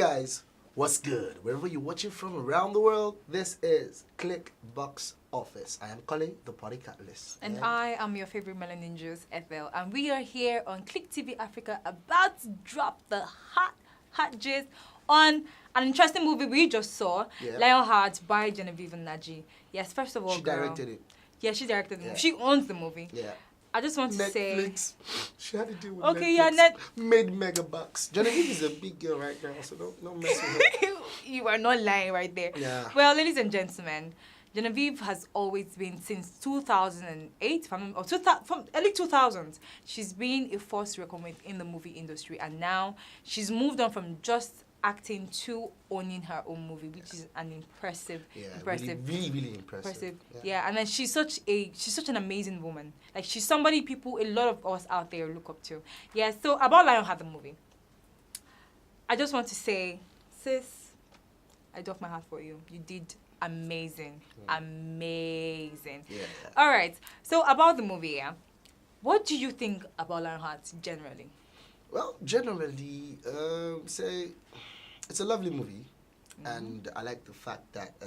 guys, what's good? Wherever you're watching from around the world, this is Clique Box Office. I am Okoye, the party catalyst. And I am your favorite melanin juice, Ethel. And we are here on Clique TV Africa about to drop the hot gist on an interesting movie we just saw, Lionheart by Genevieve Nnaji. Yes, first of all, she directed it. Yeah, she directed the movie. She owns the movie. Yeah. I just want to Netflix. She had to deal with okay, Netflix. yeah, made mega bucks. Genevieve is a big girl right now, so don't mess with her. You are not lying right there. Yeah. Well, ladies and gentlemen, Genevieve has always been, since 2008, from early 2000s, she's been a force to reckon with in the movie industry, and now she's moved on from just acting to owning her own movie, which is an impressive. Really impressive. Yeah, and then she's such an amazing woman. Like, she's somebody a lot of us out there look up to. Yeah, so about Lionheart the movie, I just want to say, sis, I doff my hat for you. You did amazing. Amazing. Yeah. All right, so about the movie, yeah, what do you think about Lionheart generally? Well, generally, say it's a lovely movie, and I like the fact that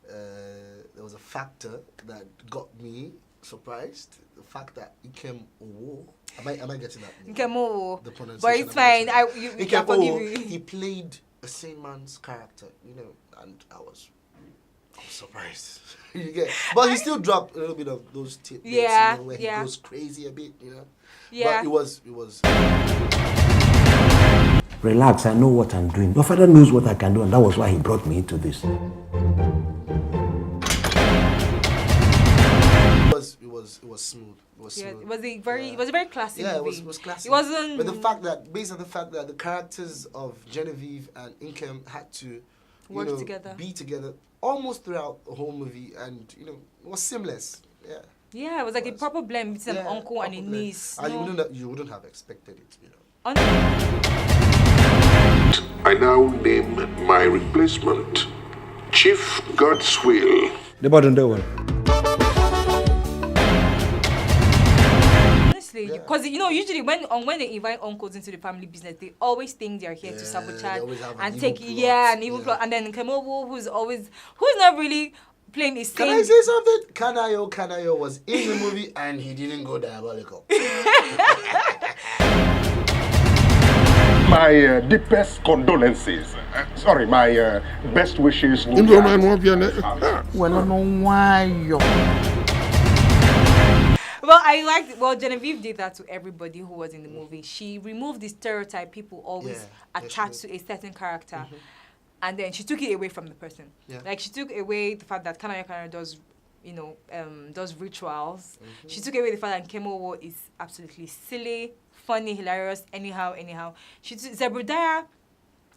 there was a factor that got me surprised. The fact that nkem owoh. Am I getting that? Nkem owoh. The pronunciation. But it's fine. You can forgive me. He played a sane man's character, and I was surprised. You get, but he still dropped a little bit of those tips. Where he goes crazy a bit, Yeah. But it was. Relax, I know what I'm doing. Your father knows what I can do, and that was why he brought me into this. It was smooth. It was smooth. It was a very classic movie. Yeah, it was classic. It wasn't. But the fact that, based on the fact that the characters of Genevieve and Nkem had to be together almost throughout the whole movie, and it was seamless. Yeah. Yeah, it was like a proper blend between an uncle and a niece. You wouldn't have expected it, I now name my replacement, Chief Godswill. The button, that one. Honestly, because usually when they invite uncles into the family business, they always think they're here to sabotage and take an evil plot, and then Nkem owoh, who's not really playing his same. Can I say something? Kanayo was in the movie and he didn't go diabolical. My deepest condolences. My best wishes. Well, I liked. Genevieve did that to everybody who was in the movie. She removed the stereotype people always attach to a certain character. And then she took it away from the person. Yeah. Like, she took away the fact that Kanayo does, does rituals. She took away the fact that Nkem owoh is absolutely silly, funny, hilarious, anyhow. Zebediah,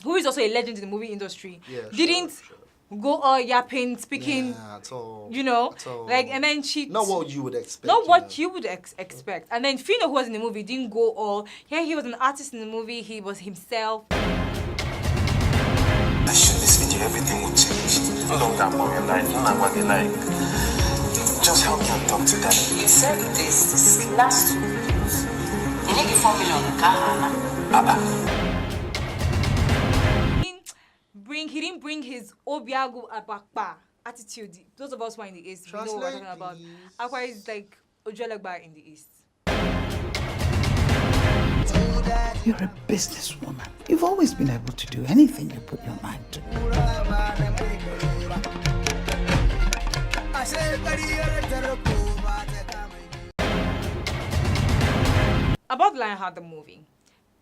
who is also a legend in the movie industry, didn't go all yapping, speaking, at all. At all. Like, and then she... Not what you would expect. Not what you would expect. And then Phyno, who was in the movie, didn't go all... Yeah, he was an artist in the movie. He was himself. I shoot this video, everything will change. No longer about your life, no matter what they like. Just help me and talk to them. You said this last 2 videos. You need 4 million in Ghana. He didn't bring his Obiago Abakpa attitude. Those of us who are in the East, we know what we're talking about. Akwa is like Ojelagba in the East. You're a businesswoman. You've always been able to do anything you put your mind to. About Lionheart the movie,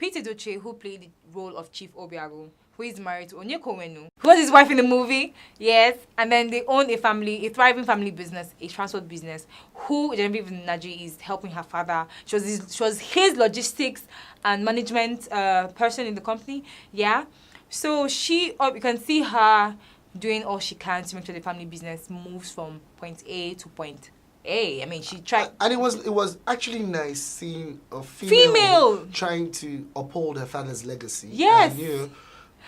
edochie, who played the role of Chief Obiago, who is married to owenu, who was his wife in the movie, yes, and then they own a thriving family business, a transport business, who Genevieve Nnaji is helping her father. She was his logistics and management person in the company, yeah. So you can see her doing all she can to make sure the family business moves from point A to point A. I mean, she tried. And it was actually nice seeing a female trying to uphold her father's legacy. Yes. And,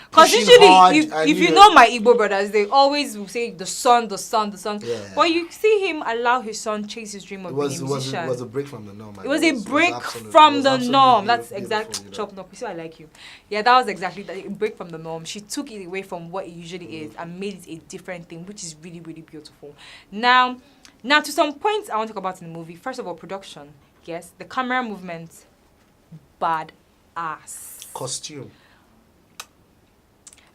Because usually, if you know my Igbo brothers, they always will say the son. Yeah. But you see him allow his son chase his dream of being a musician. It was a break from the norm. It was a break from the norm. That's exactly chop knock. You see, I like you. Yeah, that was exactly that. A break from the norm. She took it away from what it usually is and made it a different thing, which is really, really beautiful. Now, to some points I want to talk about in the movie. First of all, production. Yes, the camera movement, bad ass. Costume.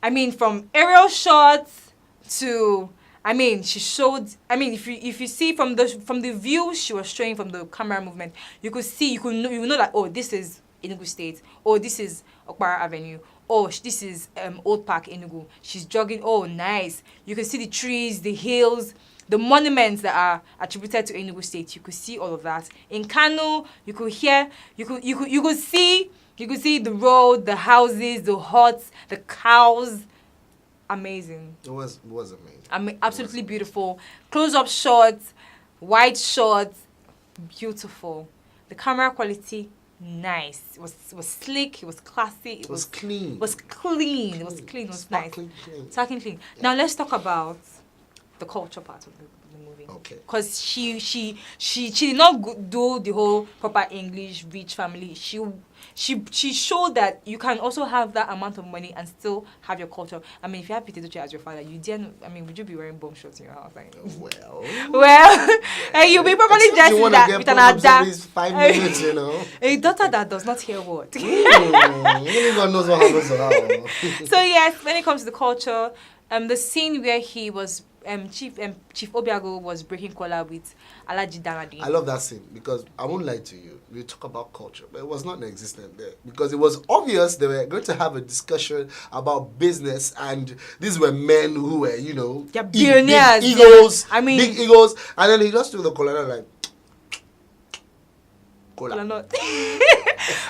I mean, from aerial shots to, I mean, she showed. I mean, if you see from the view she was showing from the camera movement, you could know that, oh, this is Enugu State. Oh, this is Okpara Avenue. Oh, this is Old Park Enugu. She's jogging. Oh, nice. You can see the trees, the hills, the monuments that are attributed to Enugu State. You could see all of that. In Kano, you could hear, you could see the road, the houses, the huts, the cows. Amazing. It was amazing. Absolutely beautiful. Close-up shots, wide shots, beautiful. The camera quality, nice. It was slick. It was classy. It was clean. It was clean. It was clean. It was nice. Clean. Clean. Now let's talk about the culture part of the movie. Okay. Because she did not do the whole proper English rich family. She showed that you can also have that amount of money and still have your culture. I mean, if you have edochie as your father, would you be wearing bomb shorts in your house? Like, you'll be probably dressed in that with an ada. 5 minutes, you know. A daughter that does not hear what. Only God knows what happens to her. So yes, when it comes to the culture, the scene where he was Chief Obiago was breaking kola with Alaji Danadi. I love that scene because I won't lie to you. We talk about culture, but it was not existent there because it was obvious they were going to have a discussion about business, and these were men who were, you know, they're billionaires, big egos. I mean, big egos, and then he just took the kola and like cola.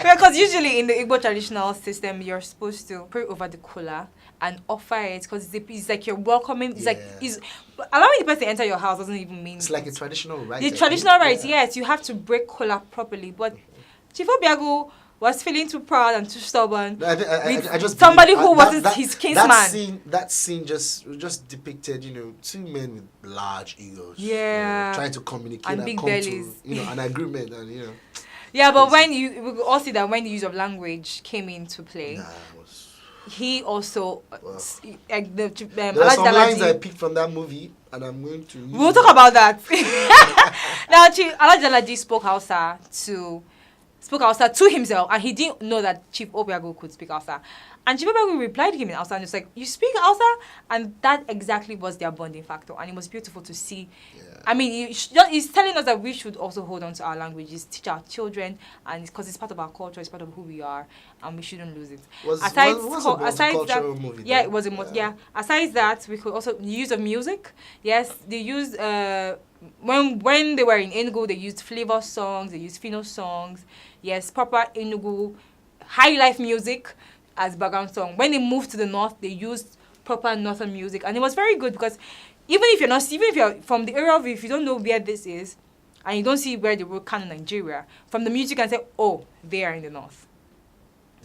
Because usually in the Igbo traditional system, you're supposed to pray over the kola and offer it because it's like you're welcoming. It's like allowing the person to enter your house doesn't even mean it's like a traditional right. The traditional right, yes, you have to break kola properly. But Chief Obiago was feeling too proud and too stubborn. I just somebody who wasn't his kinsman. That scene just depicted, you know, two men with large egos. Yeah. Trying to communicate and big bellies. To, you know, an agreement and, you know. Yeah, but we could all see that when the use of language came into play, he also there are some lines I picked from that movie, and I'm going to. We'll talk about that. Now, Alaji spoke Hausa to himself, and he didn't know that Chief Obiago could speak Hausa. And Chief Obiago replied to him in Hausa, and he was like, "You speak Hausa?" And that exactly was their bonding factor, and it was beautiful to see. Yeah. I mean, he's telling us that we should also hold on to our languages, teach our children, and because it's part of our culture, it's part of who we are, and we shouldn't lose it. Aside that, movie, yeah, it was a yeah. Aside that, we could also the use of music. Yes, they used when they were in Enugu, they used flavor songs, they used phyno songs. Yes, proper Enugu high life music as background song. When they moved to the north, they used proper northern music, and it was very good because even if you're from the area of, if you don't know where this is, and you don't see where they were kind of Nigeria, from the music you can say, oh, they are in the north,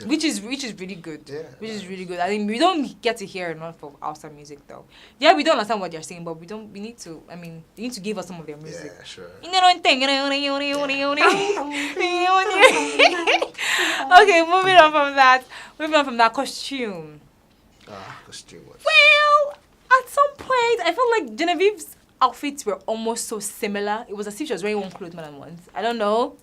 which is really good. Yeah, which is really good. I mean, we don't get to hear enough of outside music though. Yeah, we don't understand what they're saying, but we need to. I mean, they need to give us some of their music. Yeah, sure. Okay, moving on from that costume. Costume. Well, at some point, I felt like Genevieve's outfits were almost so similar. It was as if she was wearing one clothes more than once. I don't know.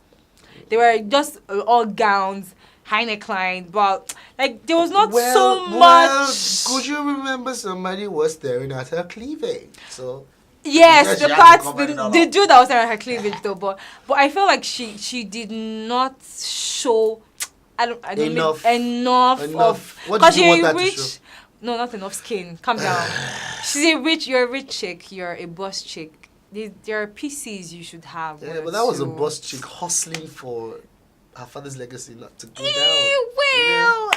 They were just all gowns, high neckline, but like there was not so much. Could you remember somebody was staring at her cleavage? So yes, the parts, the dude that was staring at her cleavage though, but I felt like she did not show. I don't enough of because she rich. No, not enough skin. Calm down. You're a rich chick. You're a boss chick. There are PCs you should have. Yeah, but that was a boss chick hustling for her father's legacy not to go down. Well,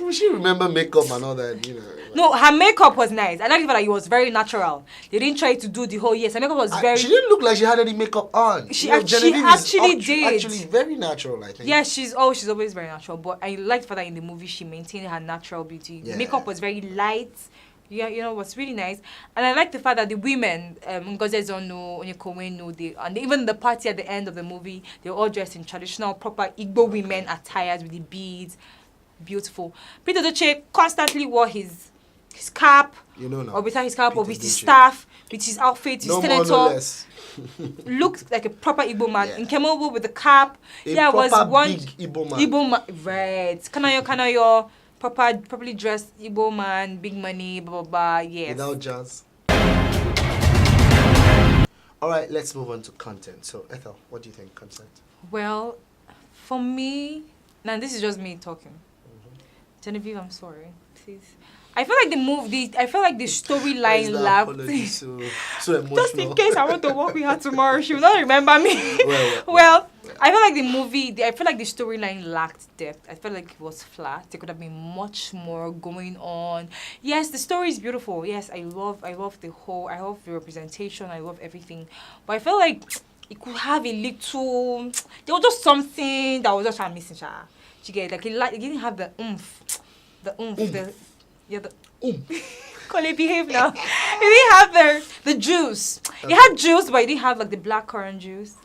we should remember makeup and all that, you know. No, her makeup was nice. I like the fact that it was very natural. They didn't try to do the whole her makeup was very. She didn't look like she had any makeup on. She Genevieve actually is did. Actually, very natural, I think. Yeah, she's always very natural. But I liked the fact that in the movie she maintained her natural beauty. Yeah. Makeup was very light. Yeah, was really nice. And I like the fact that the women, Ngozi Zono, Owenu, and even the party at the end of the movie, they were all dressed in traditional, proper Igbo women attires with the beads. Beautiful. Peter Edochie constantly wore his cap, or beside his cap, or with his staff, with his outfit, his senator. No less. Looked like a proper Igbo man. In Nkem with the cap. Was one big Igbo man. Right. Kanayo. Properly dressed Igbo man, big money, blah, blah, blah, yes. Without jazz. Alright, let's move on to content. So, Ethel, what do you think, content? Well, for me, now this is just me talking. Genevieve, I'm sorry. Please. I feel like the storyline lacked. So emotional. Just in case I want to work with her tomorrow, she will not remember me. Well, I feel like the storyline lacked depth. I felt like it was flat. There could have been much more going on. Yes, the story is beautiful. Yes, I love the representation. I love everything. But I felt like it could have a little. There was just something that was just missing. You get it didn't have the oomph. Call behave now. It didn't have the juice. It had juice, but it didn't have like the blackcurrant juice.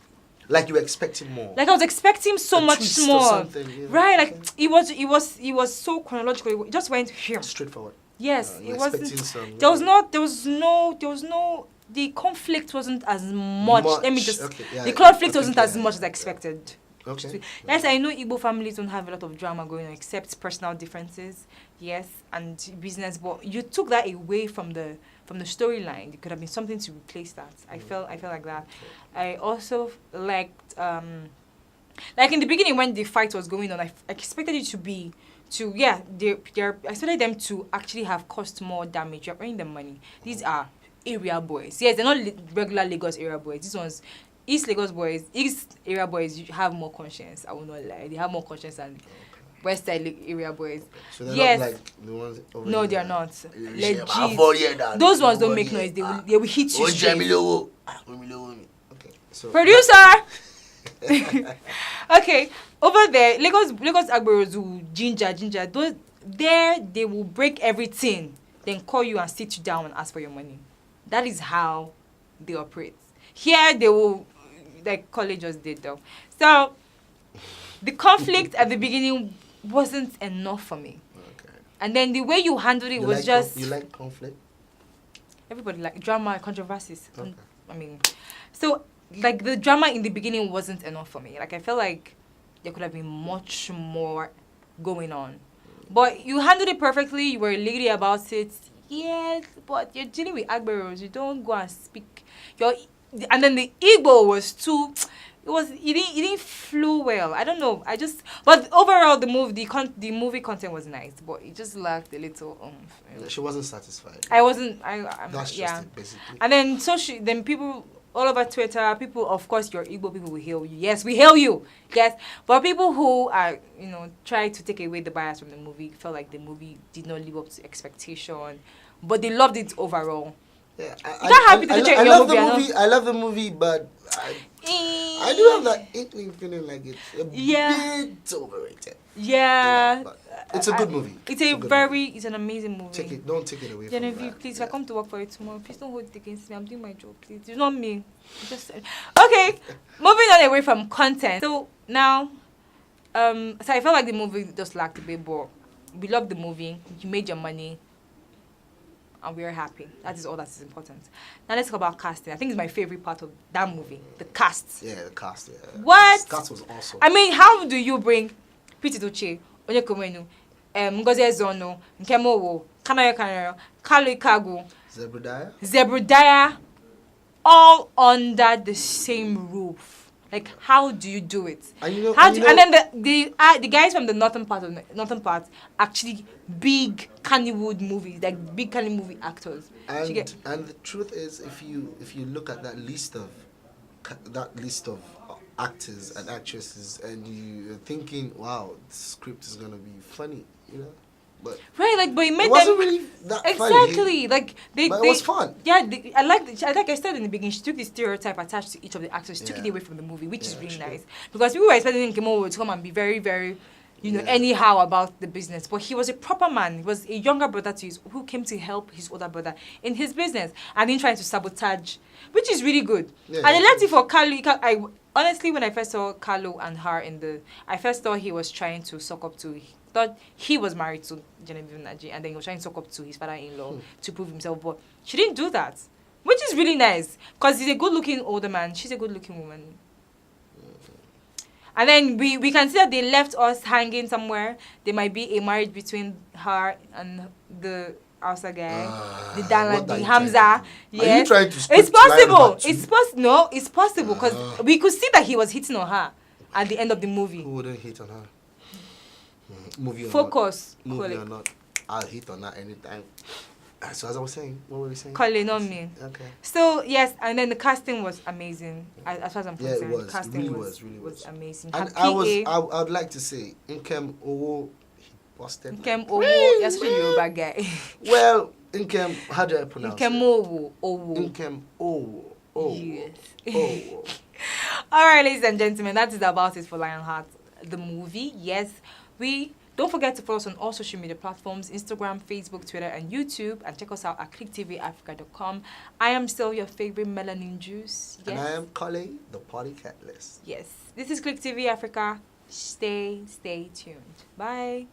Like you were expecting more. Like I was expecting so much more. Yeah. Right? Like it was so chronological. It just went here. Straightforward. Yes, it wasn't. There was no. The conflict wasn't as much. Let me just. Okay, the conflict wasn't as much as I expected. Okay. Yes, I know Igbo families don't have a lot of drama going on except personal differences, yes, and business. But you took that away from the storyline. It could have been something to replace that. I felt like that. I also liked like in the beginning when the fight was going on. I expected it I expected them to actually have caused more damage. You're earning them money. These are area boys. Yes, they're not regular Lagos area boys. These ones. East area boys have more conscience. I will not lie. They have more conscience than West Side area boys. So they're not like the ones over No, here. they are not. Legit. Those ones don't make noise. They will hit you straight. Okay. So Producer! Okay. Over there, Lagos Agboros will ginger. They will break everything. Then call you and sit you down and ask for your money. That is how they operate. Here they will, like college just did though. So the conflict at the beginning wasn't enough for me. Okay. And then the way you handled it was just. You like conflict? Everybody like drama, controversies. Okay. I mean, so like the drama in the beginning wasn't enough for me. Like I felt like there could have been much more going on. But you handled it perfectly. You were a lady about it. Yes, but you're dealing with Agberos. You don't go and speak. And then the Igbo was too. It didn't flow well. I don't know. But overall the movie content was nice, but it just lacked a little. She wasn't satisfied. I wasn't. That's just it, basically. And then people all over Twitter, people, of course, your Igbo people will hail you. Yes, we hail you. Yes, but people who are try to take away the bias from the movie felt like the movie did not live up to expectation, but they loved it overall. Yeah, I love the movie, but I do have that inkling feeling like it's a bit overrated. Yeah, but it's a good movie. It's an amazing movie. Don't take it away Genevieve, from that. please, if I come to work for you tomorrow, please don't hold it against me. I'm doing my job, please. It's not me. Okay. Moving on away from content. So now, so I felt like the movie just lacked a bit, but we loved the movie. You made your money. And we are happy. That is all that is important. Now let's talk about casting. I think it's my favorite part of that movie. The cast. Yeah, the cast. Yeah. What? The cast was awesome. I mean, how do you bring Peter Edochie, owenu, Ngozi Zono, nkem owoh, Kalu Zebediah, all under the same roof? Like, how do you do it? And then the guys from the northern part actually big Kannywood movies, like big Kanny movie actors. And the truth is, if you look at that list of actors and actresses, and you're thinking, wow, the script is gonna be funny, but but it made it wasn't them really that exactly funny. like they. But it was fun. Yeah, like I said in the beginning, she took the stereotype attached to each of the actors, she took it Yeah. away from the movie, which is really she did. nice because people were expecting Nkem to come and be very, very, anyhow about the business. But he was a proper man. He was a younger brother to who came to help his older brother in his business and then trying to sabotage, which is really good. Yeah, and they left it for Carlo. Honestly, when I first saw Carlo and her I first thought he was trying to suck up to. Thought he was married to Genevieve Nnaji and then he was trying to suck up to his father-in-law to prove himself, but she didn't do that, which is really nice because he's a good-looking older man. She's a good-looking woman. And then we can see that they left us hanging somewhere. There might be a marriage between her and the Hausa guy, the Hamza. Yes, Are you trying to it's possible. Lionheart It's possible. No, it's possible because we could see that he was hitting on her at the end of the movie. Who wouldn't hit on her? Movie or Focus. not. Movie or not. I'll hit on her anytime. So as I was saying, what were we saying? Colin, not me. Okay. So yes, and then the casting was amazing. As far as I'm concerned, Yeah, it was. the casting It really was was. amazing. And Her I would like to say, Nkem Owoh, he busted. Nkem Owoh, you're such a Yoruba guy. Well, Nkem, how do I pronounce Nkem it? Owoh. Nkem Owoh. Oh. Yes. Oh. All right, ladies and gentlemen, that is about it for Lionheart, the movie. Yes, don't forget to follow us on all social media platforms, Instagram, Facebook, Twitter, and YouTube. And check us out at cliquetvafrica.com. I am still your favorite melanin juice. Yes. And I am Colin, the party catalyst. Yes. This is Clique TV Africa. Stay tuned. Bye.